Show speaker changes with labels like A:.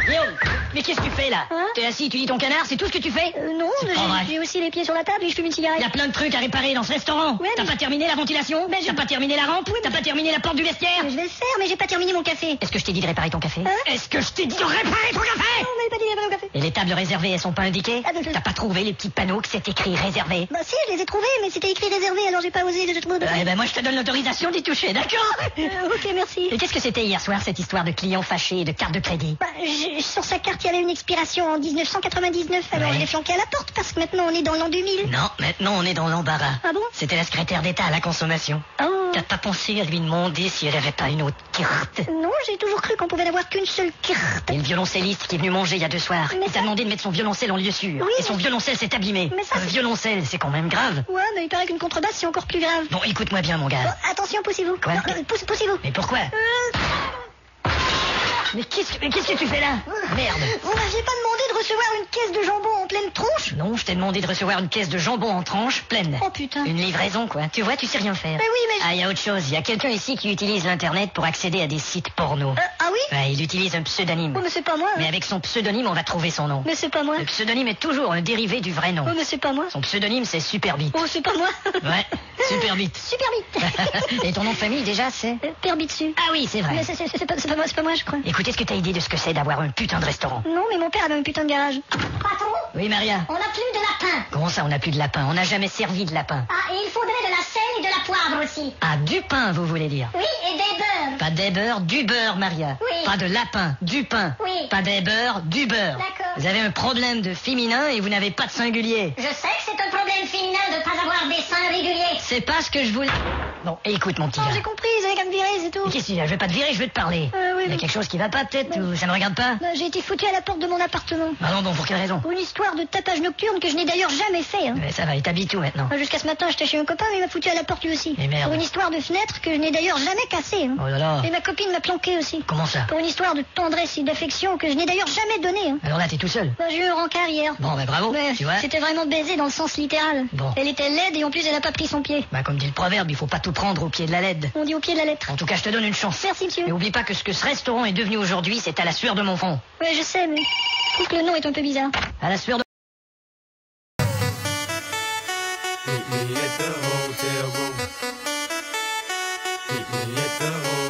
A: Guillaume, mais qu'est-ce que tu fais là?
B: Hein?
A: T'es assis, tu lis ton canard, c'est tout ce que tu fais?
B: Non,
A: C'est pas vrai.
B: j'ai aussi les pieds sur la table et je fume une cigarette.
A: Il y a plein de trucs à réparer dans ce restaurant.
B: Ouais,
A: T'as
B: mais-
A: pas terminé la ventilation?
B: Mais
A: T'as pas terminé la rampe? T'as pas terminé la porte du vestiaire?
B: Mais je vais le faire, mais j'ai pas terminé mon café.
A: Est-ce que je t'ai dit de réparer ton café?
B: Hein?
A: Est-ce que je t'ai dit de réparer ton café?
B: Non, mais pas dit mon café.
A: Et les tables réservées, elles sont pas indiquées?
B: Ah,
A: T'as pas trouvé les petits panneaux que c'est écrit réservé?
B: Bah si, je les ai trouvés, mais c'était écrit réservé, alors j'ai pas osé de trouver.
A: Eh ben moi je te donne l'autorisation d'y toucher, d'accord?
B: Ok, merci.
A: Et qu'est-ce que c'était hier soir, cette histoire de clients fâchés et de carte de crédit?
B: Bah, sur sa carte, il y avait une expiration en 1999, alors
A: Ouais.
B: je l'ai flanqué à la porte parce que maintenant on est dans l'an 2000.
A: Non, maintenant on est dans l'embarras.
B: Ah bon?
A: C'était la secrétaire d'État à la consommation.
B: Oh.
A: T'as pas pensé à lui demander si elle avait pas une autre carte?
B: Non, j'ai toujours cru qu'on pouvait n'avoir qu'une seule carte.
A: Et le violoncelliste qui est venu manger il y a 2 soirs,
B: Mais
A: il t'a
B: ça-
A: demandé de mettre son violoncelle en lieu sûr.
B: Oui,
A: Et son
B: mais-
A: violoncelle s'est abîmé.
B: Mais ça,
A: Un
B: c'est-
A: violoncelle, c'est quand même grave.
B: Ouais, mais il paraît qu'une contrebasse, c'est encore plus grave.
A: Bon, écoute-moi bien, mon
B: Oh,
A: gars.
B: attention, poussez-vous.
A: Quoi?
B: Non, poussez-vous.
A: Mais pourquoi? Mais qu'est-ce que tu fais là? Merde.
B: Vous m'aviez pas demandé de recevoir une caisse de jambon en pleine tronche?
A: Non, je t'ai demandé de recevoir une caisse de jambon en tranches pleine.
B: Oh putain.
A: Une livraison, quoi. Tu vois, tu sais rien faire.
B: Mais oui, mais...
A: Ah, il y a autre chose. Il y a quelqu'un ici qui utilise l'Internet pour accéder à des sites porno.
B: Ah oui?
A: Ouais, il utilise un pseudonyme.
B: Oh, mais c'est pas moi.
A: Mais avec son pseudonyme, on va trouver son nom.
B: Mais c'est pas moi.
A: Le pseudonyme est toujours un dérivé du vrai nom.
B: Oh, mais c'est pas moi.
A: Son pseudonyme, c'est Superbit.
B: Oh, c'est pas moi.
A: Ouais, Superbit.
B: Super vite.
A: Et ton nom de famille, déjà, c'est?
B: Perbitsu.
A: Ah oui, c'est vrai.
B: Mais c'est pas moi, je crois.
A: Écoute, est-ce que t'as idée de ce que c'est d'avoir un putain de restaurant?
B: Non, mais mon père avait un putain de garage.
C: Patron,
A: Oui, Maria.
C: on n'a plus de lapin.
A: Comment ça, on n'a plus de lapin? On n'a jamais servi de lapin.
C: Ah, et il faudrait de la sel et de la poivre aussi.
A: Ah, du pain, vous voulez dire?
C: Oui, et des beurres.
A: Pas des beurres, du beurre, Maria.
C: Oui.
A: Pas de lapin, du pain.
C: Oui.
A: Pas des beurres, du beurre.
C: D'accord.
A: Vous avez un problème de féminin et vous n'avez pas de singulier.
C: Je sais que c'est un problème féminin de ne pas avoir des seins réguliers.
A: C'est pas ce que je voulais... Bon, écoute, mon petit
B: Oh,
A: gars.
B: j'ai compris, ils avaient qu'à me virer, c'est tout.
A: Mais qu'est-ce qu'il y a? Je vais pas te virer, je veux te parler.
B: Oui,
A: Il y a
B: mais-
A: quelque chose qui va pas, peut-être, ou ça ne regarde pas?
B: Bah, j'ai été foutu à la porte de mon appartement.
A: Ah non, bon, pour quelle raison?
B: Pour une histoire de tapage nocturne que je n'ai d'ailleurs jamais fait. Hein.
A: Mais ça va, il t'habille tout maintenant.
B: Jusqu'à ce matin, j'étais chez un copain, mais il m'a foutu à la porte lui aussi.
A: Mais merde.
B: Pour une histoire de fenêtre que je n'ai d'ailleurs jamais cassée. Hein.
A: Oh là là.
B: Et ma copine m'a planqué aussi.
A: Comment ça?
B: Pour une histoire de tendresse et d'affection que je n'ai d'ailleurs jamais donnée. Hein.
A: Alors là, t'es tout seul.
B: Bah, j'ai eu un rencard hier.
A: Bon, ben bravo,
B: Mais
A: tu vois.
B: c'était vraiment baiser dans le sens littéral.
A: Bon.
B: Elle était laide et en plus elle a pas pris son pied.
A: Bah, comme dit le proverbe, il faut pas tout prendre au pied de la LED.
B: On dit au pied de la lettre.
A: En tout cas, je te donne une chance.
B: Merci monsieur.
A: Mais oublie pas que ce que ce restaurant est devenu aujourd'hui, c'est à la sueur de mon front.
B: Ouais, je sais, mais je trouve que le nom est un peu bizarre.
A: À la sueur de...
D: Meet me at the hotel room. Meet me at the hotel